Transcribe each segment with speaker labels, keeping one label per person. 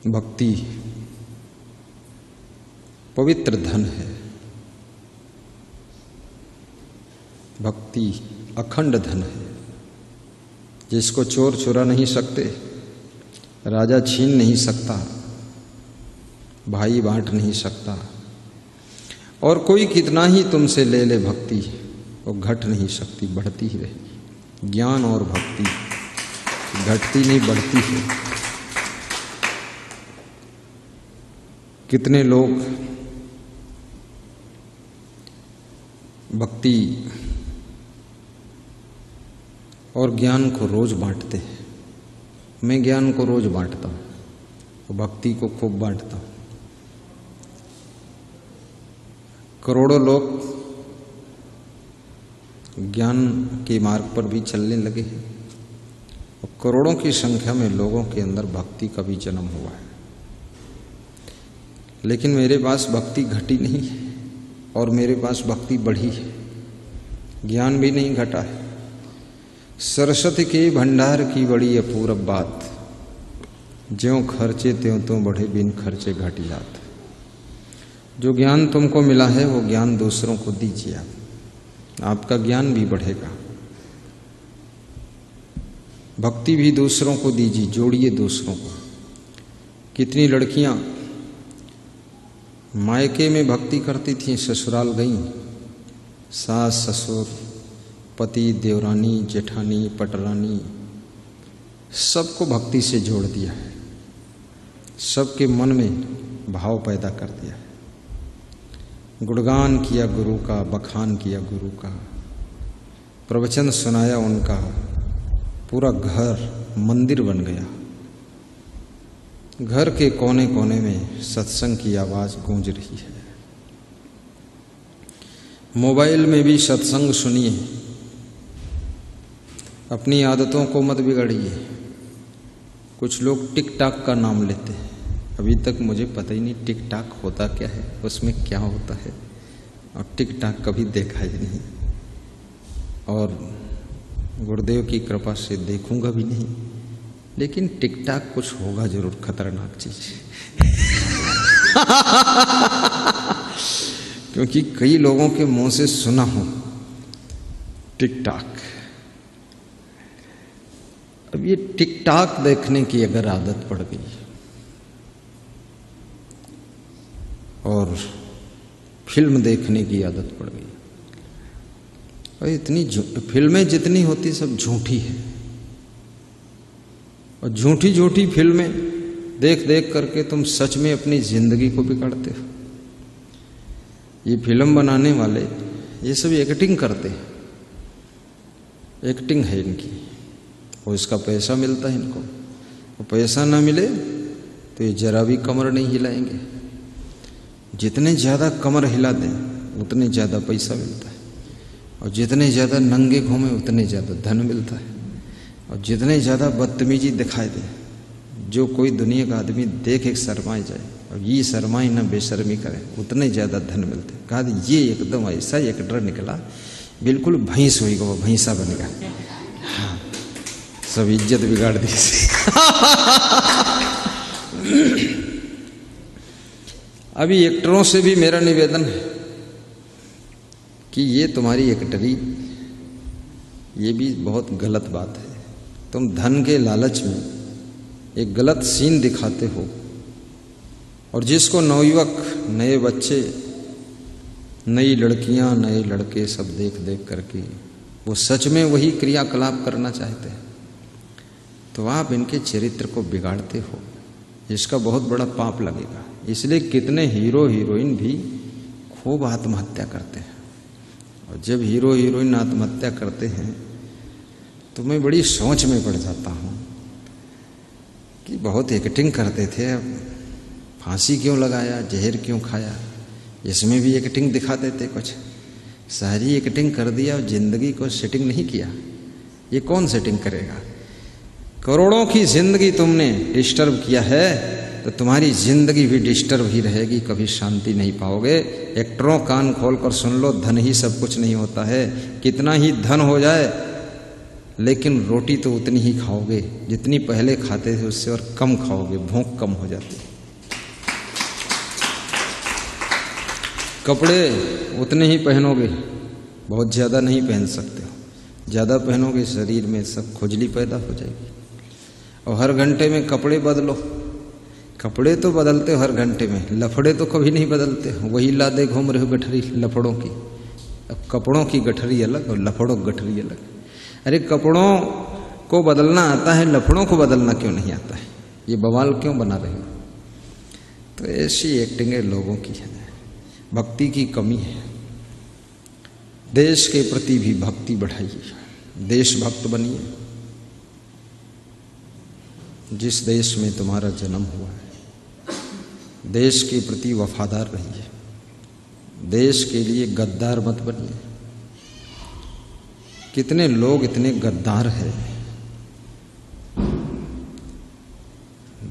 Speaker 1: भक्ति पवित्र धन है। भक्ति अखंड धन है, जिसको चोर चुरा नहीं सकते, राजा छीन नहीं सकता, भाई बांट नहीं सकता, और कोई कितना ही तुमसे ले ले भक्ति, वो घट नहीं सकती, बढ़ती ही रहेगी। ज्ञान और भक्ति घटती नहीं, बढ़ती है। कितने लोग भक्ति और ज्ञान को रोज बांटते हैं। मैं ज्ञान को रोज बांटता हूँ, भक्ति को खूब बांटता हूँ। करोड़ों लोग ज्ञान के मार्ग पर भी चलने लगे हैं और करोड़ों की संख्या में लोगों के अंदर भक्ति का भी जन्म हुआ है। लेकिन मेरे पास भक्ति घटी नहीं है और मेरे पास भक्ति बढ़ी है, ज्ञान भी नहीं घटा है। सरस्वती के भंडार की बड़ी अपूर्व बात, ज्यों खर्चे त्यों तो बढ़े, बिन खर्चे घट जात। जो ज्ञान तुमको मिला है वो ज्ञान दूसरों को दीजिए, आपका ज्ञान भी बढ़ेगा। भक्ति भी दूसरों को दीजिए, जोड़िए दूसरों को। कितनी लड़कियां मायके में भक्ति करती थीं, ससुराल गईं, सास ससुर पति देवरानी जेठानी पटरानी सबको भक्ति से जोड़ दिया है, सबके मन में भाव पैदा कर दिया है। गुणगान किया गुरु का, बखान किया गुरु का, प्रवचन सुनाया उनका, पूरा घर मंदिर बन गया। घर के कोने कोने में सत्संग की आवाज गूंज रही है। मोबाइल में भी सत्संग सुनिए, अपनी आदतों को मत बिगाड़िए। कुछ लोग टिकटॉक का नाम लेते हैं, अभी तक मुझे पता ही नहीं टिकटॉक होता क्या है, उसमें क्या होता है, और टिकटॉक कभी देखा ही नहीं, और गुरुदेव की कृपा से देखूंगा भी नहीं। लेकिन टिकटॉक कुछ होगा जरूर, खतरनाक चीज क्योंकि कई लोगों के मुंह से सुना हूं टिकटॉक। अब ये टिकटॉक देखने की अगर आदत पड़ गई और फिल्म देखने की आदत पड़ गई, और इतनी फिल्में जितनी होती सब झूठी है, और झूठी झूठी फिल्में देख देख करके तुम सच में अपनी जिंदगी को बिगाड़ते हो। ये फिल्म बनाने वाले ये सब एक्टिंग करते हैं, एक्टिंग है इनकी, और इसका पैसा मिलता है इनको। और पैसा ना मिले तो ये जरा भी कमर नहीं हिलाएंगे। जितने ज़्यादा कमर हिला दें उतने ज़्यादा पैसा मिलता है, और जितने ज़्यादा नंगे घूमें उतने ज़्यादा धन मिलता है, और जितने ज़्यादा बदतमीजी दिखाई दे, जो कोई दुनिया का आदमी देख एक शर्माए जाए और ये शर्माई ना बेशर्मी करे, उतने ज़्यादा धन मिलते हैं। कहा ये एकदम ऐसा एक डर निकला, बिल्कुल भैंस हुई, वो भैंसा बन गया। हाँ, सब इज्जत बिगाड़ दी। अभी एक्टरों से भी मेरा निवेदन है कि ये तुम्हारी एक्टरी, ये भी बहुत गलत बात है। तुम धन के लालच में एक गलत सीन दिखाते हो, और जिसको नवयुवक, नए बच्चे, नई लड़कियां, नए लड़के सब देख देख करके वो सच में वही क्रियाकलाप करना चाहते हैं, तो आप इनके चरित्र को बिगाड़ते हो, इसका बहुत बड़ा पाप लगेगा। इसलिए कितने हीरो हीरोइन भी खूब आत्महत्या करते हैं, और जब हीरो हीरोइन आत्महत्या करते हैं तो मैं बड़ी सोच में पड़ जाता हूँ कि बहुत एक्टिंग करते थे, अब फांसी क्यों लगाया, जहर क्यों खाया, इसमें भी एक्टिंग दिखा देते कुछ। सारी एक्टिंग कर दिया और जिंदगी को सेटिंग नहीं किया, ये कौन सेटिंग करेगा? करोड़ों की जिंदगी तुमने डिस्टर्ब किया है तो तुम्हारी जिंदगी भी डिस्टर्ब ही रहेगी, कभी शांति नहीं पाओगे। एक्टरों कान खोल कर सुन लो, धन ही सब कुछ नहीं होता है। कितना ही धन हो जाए लेकिन रोटी तो उतनी ही खाओगे जितनी पहले खाते थे, उससे और कम खाओगे, भूख कम हो जाती है। कपड़े उतने ही पहनोगे, बहुत ज़्यादा नहीं पहन सकते हो, ज़्यादा पहनोगे शरीर में सब खुजली पैदा हो जाएगी। और हर घंटे में कपड़े बदलो, कपड़े तो बदलते हो हर घंटे में, लफड़े तो कभी नहीं बदलते हो, वही लादे घूम रहे हो गठरी लफड़ों की। अब कपड़ों की गठरी अलग और लफड़ों की गठरी अलग। अरे कपड़ों को बदलना आता है, लफड़ों को बदलना क्यों नहीं आता है? ये बवाल क्यों बना रहे हो? तो ऐसी एक्टिंगें लोगों की है, भक्ति की कमी है। देश के प्रति भी भक्ति बढ़ाइए, देशभक्त बनिए। जिस देश में तुम्हारा जन्म हुआ है, देश के प्रति वफादार रहिए, देश के लिए गद्दार मत बनिए। कितने लोग इतने गद्दार हैं।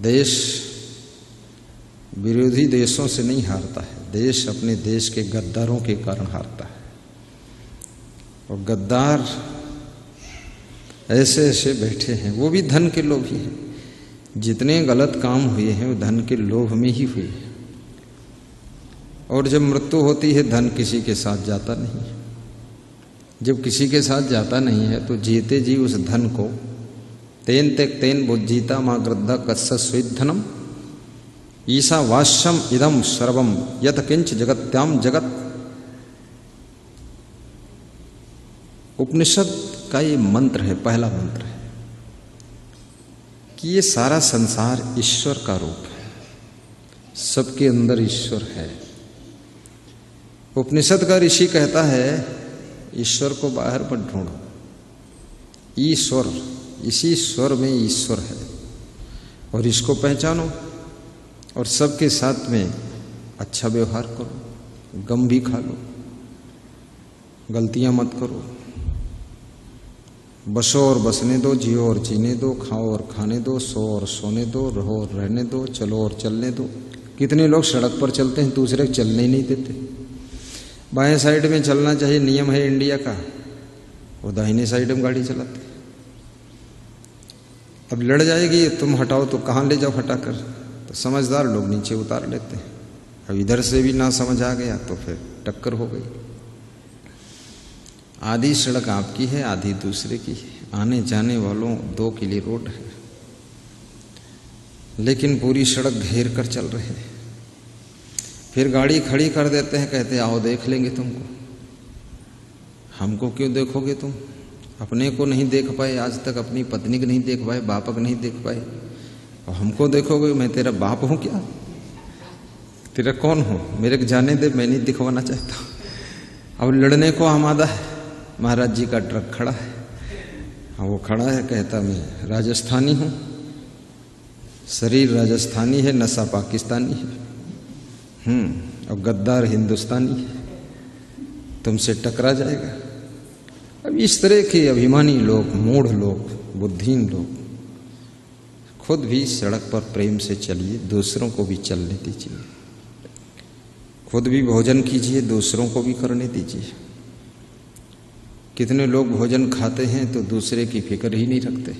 Speaker 1: देश विरोधी देशों से नहीं हारता है, देश अपने देश के गद्दारों के कारण हारता है। और गद्दार ऐसे ऐसे बैठे हैं, वो भी धन के लोभ ही हैं। जितने गलत काम हुए हैं वो धन के लोभ में ही हुए हैं। और जब मृत्यु होती है, धन किसी के साथ जाता नहीं है। जब किसी के साथ जाता नहीं है तो जीते जी उस धन को तेन तेक तेन बुज्जीता माँ ग्रद्धा कस्सस्विद धनम ईसा वाश्यम इदम सर्वम यत किंच जगत्याम जगत। उपनिषद का ये मंत्र है, पहला मंत्र है कि ये सारा संसार ईश्वर का रूप है, सबके अंदर ईश्वर है। उपनिषद का ऋषि कहता है ईश्वर को बाहर मत ढूंढो, ईश्वर, इसी स्वर में ईश्वर है और इसको पहचानो और सबके साथ में अच्छा व्यवहार करो, गम भी खा लो, गलतियां मत करो, बसो और बसने दो, जियो और जीने दो, खाओ और खाने दो, सो और सोने दो, रहो और रहने दो, चलो और चलने दो। कितने लोग सड़क पर चलते हैं, दूसरे को चलने ही नहीं देते। बाएं साइड में चलना चाहिए, नियम है इंडिया का, वो दाहिने साइड में गाड़ी चलाते। अब लड़ जाएगी, तुम हटाओ तो कहाँ ले जाओ हटा कर, तो समझदार लोग नीचे उतार लेते हैं। अब इधर से भी ना समझ आ गया तो फिर टक्कर हो गई। आधी सड़क आपकी है, आधी दूसरे की है, आने जाने वालों दो के लिए रोड है, लेकिन पूरी सड़क घेर कर चल रहे हैं। फिर गाड़ी खड़ी कर देते हैं, कहते आओ देख लेंगे तुमको। हमको क्यों देखोगे तुम? अपने को नहीं देख पाए आज तक, अपनी पत्नी को नहीं देख पाए, बाप को नहीं देख पाए, और हमको देखोगे? मैं तेरा बाप हूं क्या? तेरा कौन हो? मेरे को जाने दे, मैं नहीं दिखवाना चाहता। अब लड़ने को आमादा है। महाराज जी का ट्रक खड़ा है, हाँ वो खड़ा है, कहता मैं राजस्थानी हूं, शरीर राजस्थानी है, नशा पाकिस्तानी है, और गद्दार हिंदुस्तानी है, तुमसे टकरा जाएगा। अब इस तरह के अभिमानी लोग, मूढ़ लोग, बुद्धिहीन लोग, खुद भी सड़क पर प्रेम से चलिए, दूसरों को भी चलने दीजिए। खुद भी भोजन कीजिए, दूसरों को भी करने दीजिए। कितने लोग भोजन खाते हैं तो दूसरे की फिक्र ही नहीं रखते।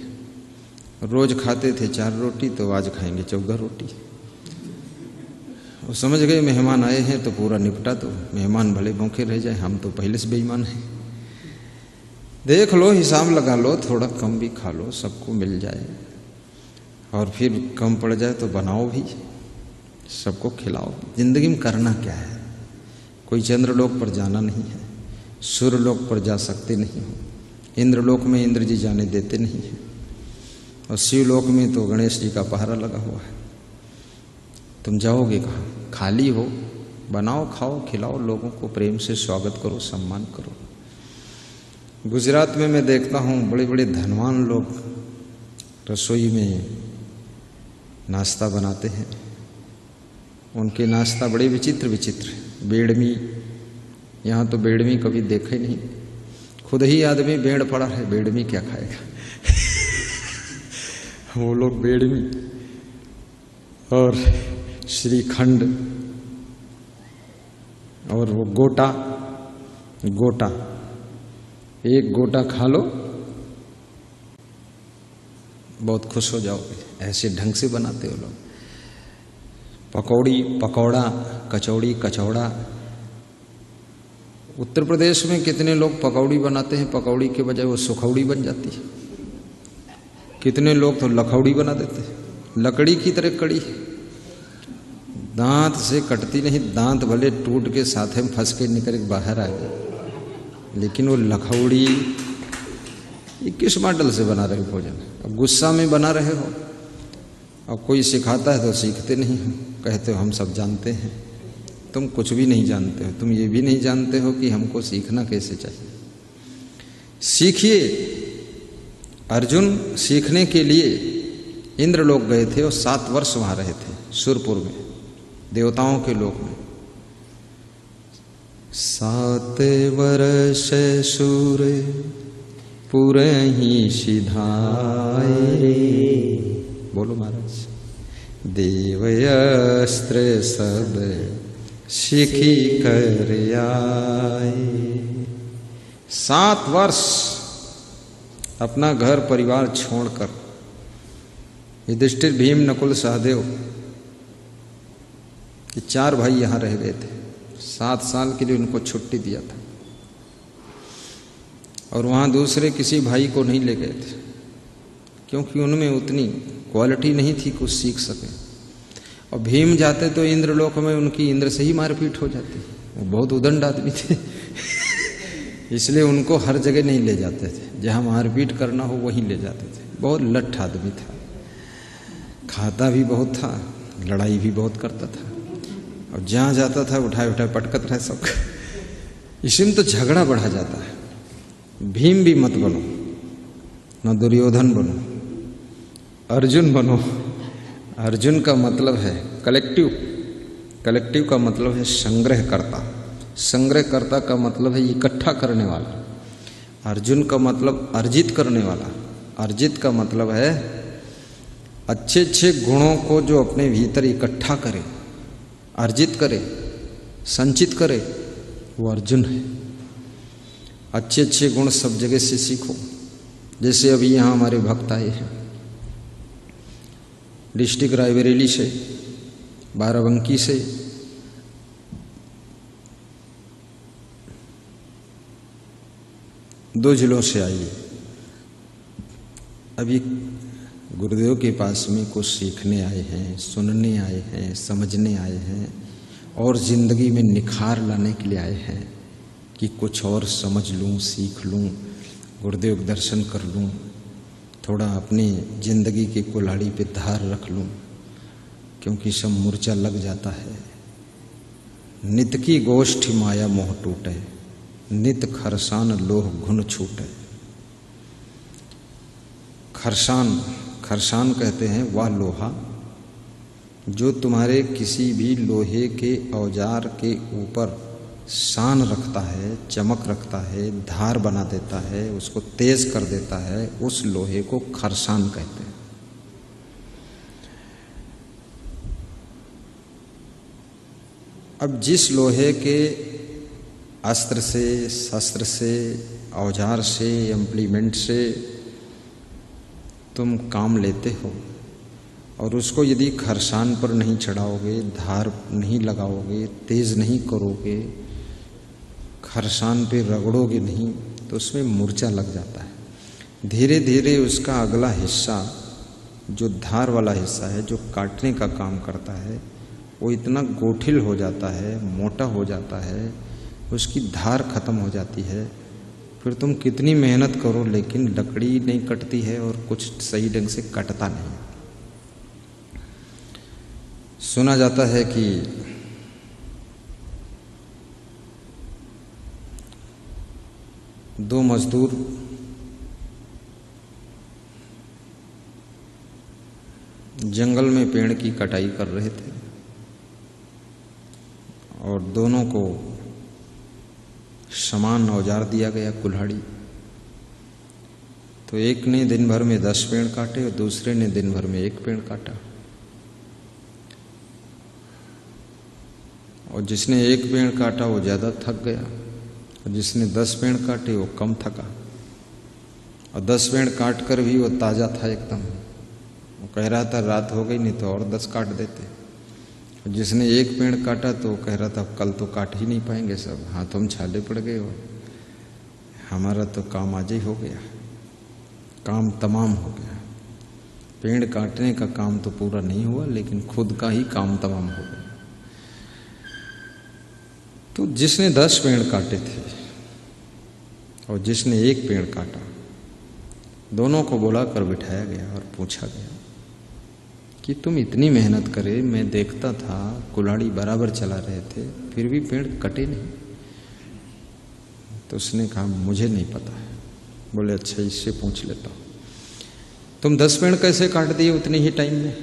Speaker 1: रोज खाते थे 4 रोटी तो आज खाएंगे 14 रोटी। वो समझ गए मेहमान आए हैं तो पूरा निपटा दो, मेहमान भले भूखे रह जाए, हम तो पहले से बेईमान हैं। देख लो, हिसाब लगा लो, थोड़ा कम भी खा लो, सबको मिल जाए, और फिर कम पड़ जाए तो बनाओ भी, सबको खिलाओ। जिंदगी में करना क्या है? कोई चंद्रलोक पर जाना नहीं है, सूर्यलोक पर जा सकते नहीं हो, इंद्रलोक में इंद्र जी जाने देते नहीं है, और शिवलोक में तो गणेश जी का पहरा लगा हुआ है। तुम जाओगे कहाँ? खाली हो, बनाओ, खाओ, खिलाओ, लोगों को प्रेम से स्वागत करो, सम्मान करो। गुजरात में मैं देखता हूँ बड़े बड़े धनवान लोग रसोई में नाश्ता बनाते हैं। उनके नाश्ता बड़े विचित्र विचित्र, बेड़मी, यहाँ तो बेड़मी कभी देखे नहीं, खुद ही आदमी बेड़ पड़ा है, बेड़मी क्या खाएगा? वो लोग बेड़मी और श्रीखंड और वो गोटा, एक गोटा खा लो बहुत खुश हो जाओगे, ऐसे ढंग से बनाते हो लोग। पकौड़ी, पकौड़ा, कचौड़ी, कचौड़ा। उत्तर प्रदेश में कितने लोग पकौड़ी बनाते हैं, पकौड़ी के बजाय वो सुखौड़ी बन जाती है। कितने लोग तो लखौड़ी बना देते हैं, लकड़ी की तरह कड़ी, दांत से कटती नहीं, दांत भले टूट के साथे में फंस के निकल के बाहर आ गए, लेकिन वो लखौड़ी। ये किस मॉडल से बना रहे हो भोजन? अब गुस्सा में बना रहे हो, अब कोई सिखाता है तो सीखते नहीं हो, कहते हो हम सब जानते हैं। तुम कुछ भी नहीं जानते हो, तुम ये भी नहीं जानते हो कि हमको सीखना कैसे चाहिए। सीखिए। अर्जुन सीखने के लिए इंद्रलोक गए थे और 7 वर्ष वहां रहे थे, सुरपुर में, देवताओं के लोक में। 7 वर्ष सूर पुरहि सिधाए। बोलो महाराज। देवयस्त्र सब सीखी कर आए। 7 वर्ष अपना घर परिवार छोड़कर युधिष्ठिर, भीम, नकुल, सहदेव, ये 4 भाई यहां रह गए थे। 7 साल के लिए उनको छुट्टी दिया था और वहां दूसरे किसी भाई को नहीं ले गए थे, क्योंकि उनमें उतनी क्वालिटी नहीं थी कुछ सीख सके। और भीम जाते तो इंद्रलोक में उनकी इंद्र से ही मारपीट हो जाती, वो बहुत उदंड आदमी थे इसलिए उनको हर जगह नहीं ले जाते थे, जहां मारपीट करना हो वहीं ले जाते थे। बहुत लट्ठ आदमी था, खाता भी बहुत था, लड़ाई भी बहुत करता था, और जहां जाता था उठाए उठाए पटकत रहे सब। इसमें तो झगड़ा बढ़ा जाता है। भीम भी मत बनो, न दुर्योधन बनो, अर्जुन बनो। अर्जुन का मतलब है कलेक्टिव, कलेक्टिव का मतलब है संग्रहकर्ता, संग्रहकर्ता का मतलब है इकट्ठा करने वाला। अर्जुन का मतलब अर्जित करने वाला, अर्जित का मतलब है अच्छे अच्छे गुणों को जो अपने भीतर इकट्ठा करे, अर्जित करे, संचित करे, वो अर्जुन है। अच्छे अच्छे गुण सब जगह से सीखो। जैसे अभी यहाँ हमारे भक्त आए हैं डिस्ट्रिक्ट रायबरेली से, बाराबंकी से, दो जिलों से आई। अभी गुरुदेव के पास में कुछ सीखने आए हैं, सुनने आए हैं, समझने आए हैं और जिंदगी में निखार लाने के लिए आए हैं कि कुछ और समझ लूँ, सीख लूँ, गुरुदेव दर्शन कर लूँ, थोड़ा अपनी जिंदगी की कुल्हाड़ी पे धार रख लूँ, क्योंकि सब मूर्छा लग जाता है। नित की गोष्ठी माया मोह टूटे, नित खरसान लोह घुन छूटे। खरसान, खरसान कहते हैं वह लोहा जो तुम्हारे किसी भी लोहे के औजार के ऊपर शान रखता है, चमक रखता है, धार बना देता है, उसको तेज कर देता है, उस लोहे को खरसान कहते हैं। अब जिस लोहे के अस्त्र से, शस्त्र से, औजार से, इम्प्लीमेंट से तुम काम लेते हो और उसको यदि खरसान पर नहीं चढ़ाओगे, धार नहीं लगाओगे, तेज नहीं करोगे, खरसान पे रगड़ोगे नहीं, तो उसमें मूर्छा लग जाता है। धीरे धीरे उसका अगला हिस्सा, जो धार वाला हिस्सा है, जो काटने का काम करता है, वो इतना गोठिल हो जाता है, मोटा हो जाता है, उसकी धार खत्म हो जाती है। फिर तुम कितनी मेहनत करो लेकिन लकड़ी नहीं कटती है और कुछ सही ढंग से कटता नहीं। सुना जाता है कि दो मजदूर जंगल में पेड़ की कटाई कर रहे थे और दोनों को समान औजार दिया गया, कुल्हाड़ी। तो एक ने दिन भर में 10 पेड़ काटे और दूसरे ने दिन भर में 1 पेड़ काटा। और जिसने 1 पेड़ काटा वो ज़्यादा थक गया और जिसने 10 पेड़ काटे वो कम थका। और 10 पेड़ काट कर भी वो ताज़ा था एकदम। वो कह रहा था रात हो गई, नहीं तो और 10 काट देते। जिसने एक पेड़ काटा तो कह रहा था कल तो काट ही नहीं पाएंगे, सब हाथों में छाले पड़ गए हो, हमारा तो काम आज ही हो गया, काम तमाम हो गया। पेड़ काटने का काम तो पूरा नहीं हुआ, लेकिन खुद का ही काम तमाम हो गया। तो जिसने 10 पेड़ काटे थे और जिसने एक पेड़ काटा, दोनों को बुला कर बिठाया गया और पूछा गया कि तुम इतनी मेहनत करे, मैं देखता था कुल्हाड़ी बराबर चला रहे थे, फिर भी पेड़ कटे नहीं। तो उसने कहा मुझे नहीं पता है। बोले अच्छा इससे पूछ लेता हूँ, तुम 10 पेड़ कैसे काट दिए उतने ही टाइम में,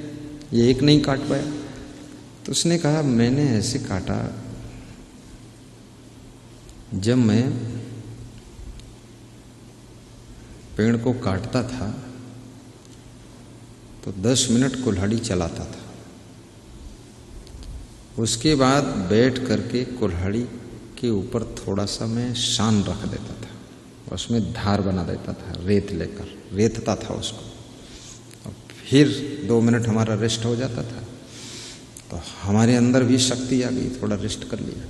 Speaker 1: ये एक नहीं काट पाया? तो उसने कहा मैंने ऐसे काटा, जब मैं पेड़ को काटता था तो 10 मिनट कुल्हाड़ी चलाता था, उसके बाद बैठ करके कुल्हाड़ी के ऊपर थोड़ा सा मैं शान रख देता था, उसमें धार बना देता था, रेत लेकर रेतता था उसको, और फिर 2 मिनट हमारा रेस्ट हो जाता था। तो हमारे अंदर भी शक्ति आ गई, थोड़ा रेस्ट कर लिया,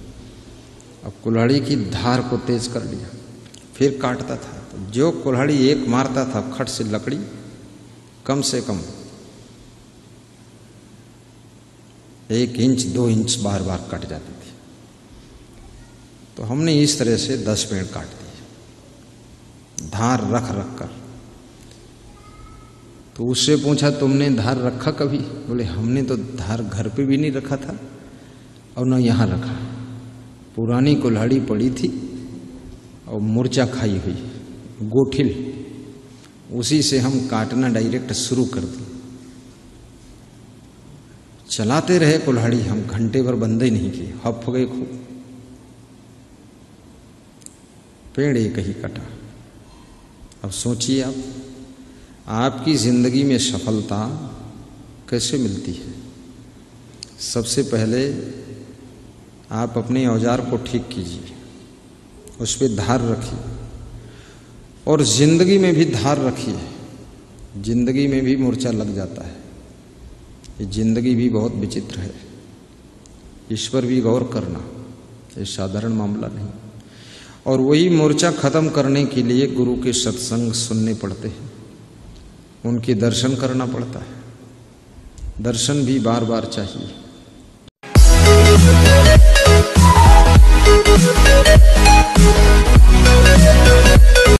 Speaker 1: अब कुल्हाड़ी की धार को तेज कर लिया, फिर काटता था। तो जो कुल्हाड़ी एक मारता था खट से लकड़ी कम से कम 1 इंच 2 इंच बार बार कट जाती थी। तो हमने इस तरह से 10 पेड़ काट दिए, धार रख रख कर। तो उससे पूछा तुमने धार रखा कभी? बोले हमने तो धार घर पे भी नहीं रखा था और न यहाँ रखा, पुरानी कुल्हाड़ी पड़ी थी और मूर्छा खाई हुई गोठिल, उसी से हम काटना डायरेक्ट शुरू कर दिए, चलाते रहे कुल्हाड़ी, हम घंटे भर बंद ही नहीं किए, हफ गए खूब। पेड़ एक ही कटा। अब सोचिए आप, आपकी जिंदगी में सफलता कैसे मिलती है? सबसे पहले आप अपने औजार को ठीक कीजिए, उस पर धार रखिए, और जिंदगी में भी धार रखिए। जिंदगी में भी मूर्छा लग जाता है, ये जिंदगी भी बहुत विचित्र है, ईश्वर भी गौर करना, ये साधारण मामला नहीं। और वही मूर्छा खत्म करने के लिए गुरु के सत्संग सुनने पड़ते हैं, उनके दर्शन करना पड़ता है, दर्शन भी बार बार चाहिए।